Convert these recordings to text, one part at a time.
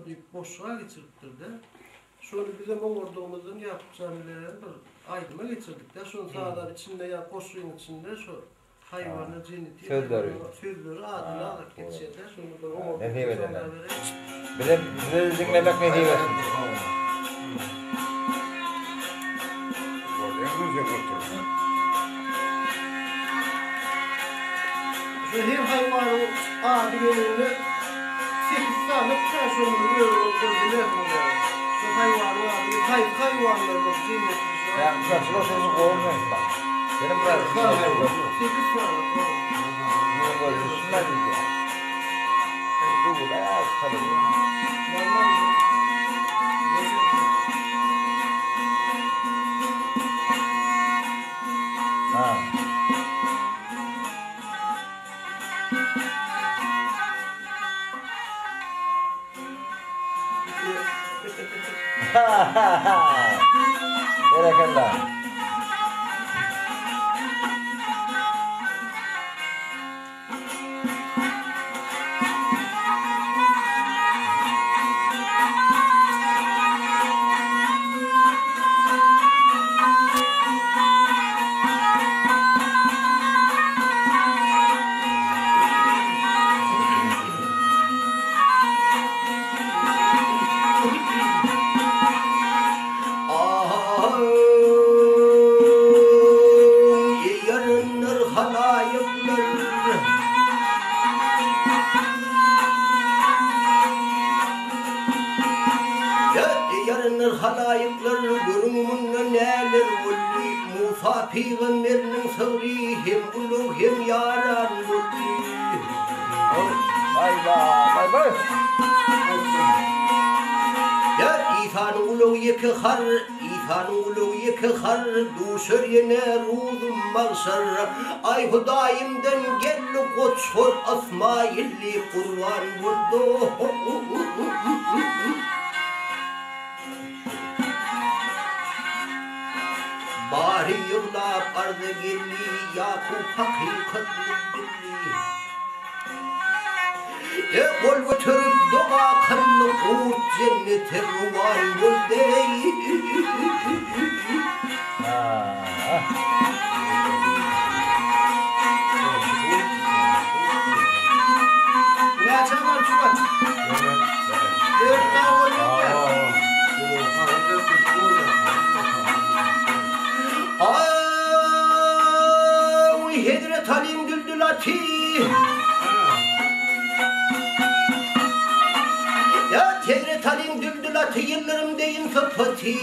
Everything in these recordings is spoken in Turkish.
toplayıp boşluğa geçirttirdi. Şunu bizim orduğumuzun yapacağımızdan bir aydıma geçirdik de şunu sağlar içinde ya koşuyun içinde şu hayvanı ciniti sözleri adını alıp geçirdi. Şunu da orduğumuzun da verir. Bize dinlemek ne diyorsun? Şu her hayvanın adı önünde 8 tane personel öldürdüler bunlar. Şu hayvanın adı hayvanlarda cennet. Ya şurada sözü kovulmayın bak. Benim biraz 8 tane. bunun böyle üstünden gidiyor. Bu da ya tabii. Ha. Barakallah. Halayıklar görünümünde neler oldu Musa peygamberinin sığri hem ulu hem yaran oldu Vay vay vay. Ya İsa'nın ulu yıkıkar İsa'nın ulu yıkıkar duşur yine ruhum mağsar Ay Hudayim'den gelli koçur Asmailli kurban vurdu Bari yıllap ardı gelli Yakup hakikatli billi Kol götürüp doğa kanlı kurt cennete ruvan göldeyi Ne açamam çıkat. Dört tane oluyor. Hedret Halim Düldülati Ya Hedret Halim Düldülati yıllarım deyin fıpati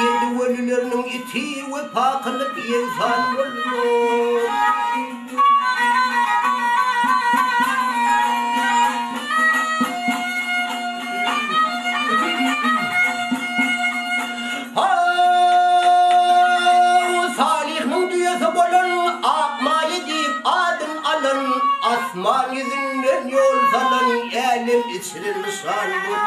Yedi ölülerinin iti ve pakılık yezan olur Asman yüzünden yol salan elim içrin sandım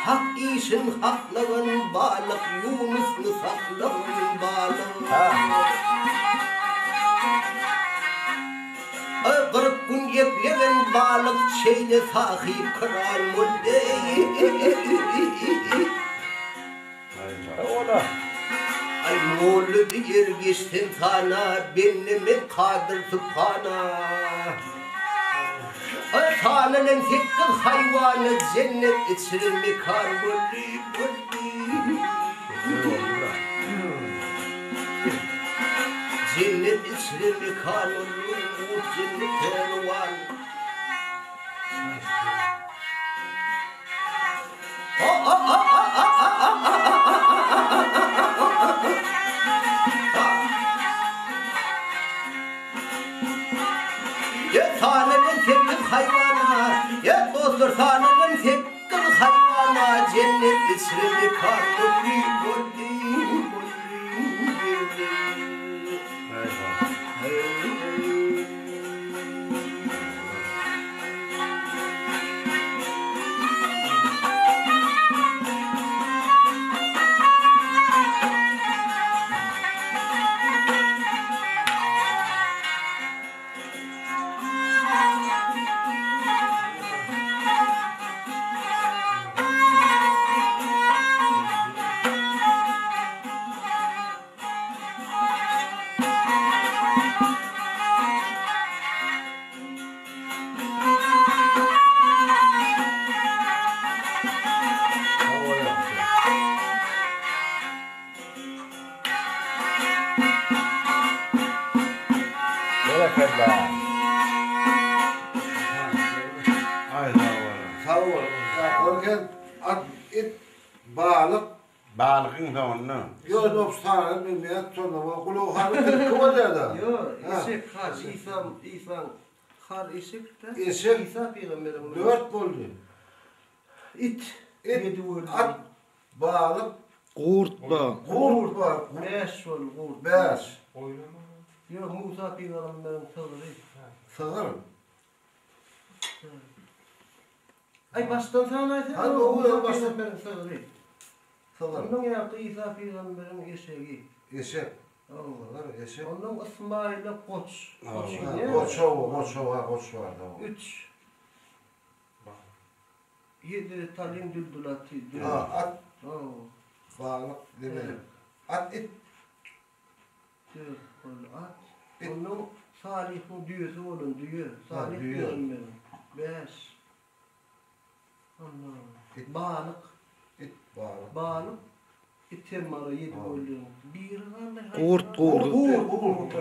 Hak işin haklığın balık Yunus'lu saklığın balık Kırık gün yepleyen balık şeyle sahip kıran muldeyi Ola. Ay moğlu bir geçtin sana Benimi kadir sübhana Ay tanının tekkil hayvanı Cennet içrimi karbuli Cennet içrimi karbuli Cennet ervan Ya tanının tekkil hayvana Ya dostlar tanının tekkil hayvana Cennet içrimi karbuli Maşallah. Ay sağ ol. Ya korken at it balık Balıkın da onu. göz obstanı bilmeyen sonra bu kulu hanı kıvaca da. Yo, Ha. isek har, İsa har isek de. İsek İsa peygamberim. 4 buldu. İt. İt, Yedi vurdu. at, balık, Kurt da. kurt var. Beş var kurt. 5. Yo, Musa peygamberim sığırı. Sığır. Ay baştan sana ayet. Hadi o ya, baştan. Peygamberim sığırı. Sığır. Onun yaptığı İsa peygamberin eşeği. Eşek. Allah. Onlar eşek. Onun İsmail'e koç. Koç Ha, ne? koç var da. 3. 7 talim düldülatı. Ha, at, Oh. balık demeyelim. At it. Diyor, at. İt. Onun Salih'in düğüsü olun düğü. Salih düğü. peygamberim. 5. Allah. İt. Balık. It balık. Balık. İtem var 7 Ha. oldu. Bir var. Kurt, kurt. Kurt. Kurt.